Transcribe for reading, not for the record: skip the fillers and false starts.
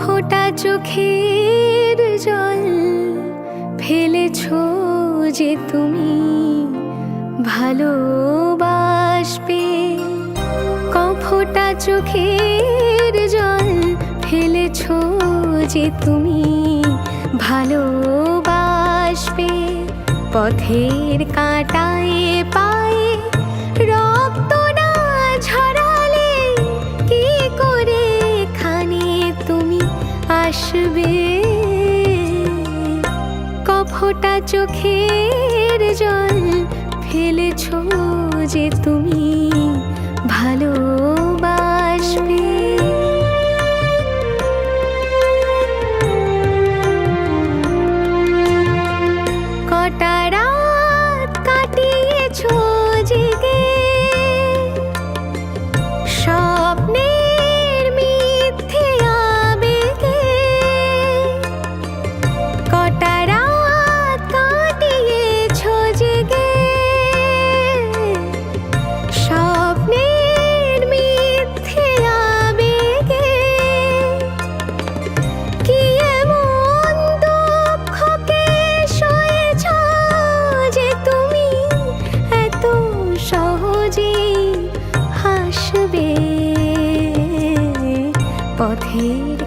ফোঁটা চোখের জল ফেলেছো যে তুমি ভালোবাসবে। ফোঁটা চোখের জল ফেলেছো যে তুমি ভালোবাসবে। পথের কাঁটায় পায়ে রক্ত না ঝরালে কি করে এখানে তুমি আসবে। ফোঁটা চোখের জল ফেলেছো যে তুমি ভালোবাসবে। কটা রাত কাটিয়েছো জেগে স্বপ্নের মিথ্যে আবেগে। কটা রাত কাটিয়েছো জেগে স্বপ্নের মিথ্যে আবেগে। কি এমন দুঃখকে সয়েছ যে তুমি এত সহজেই হাসবে। পথের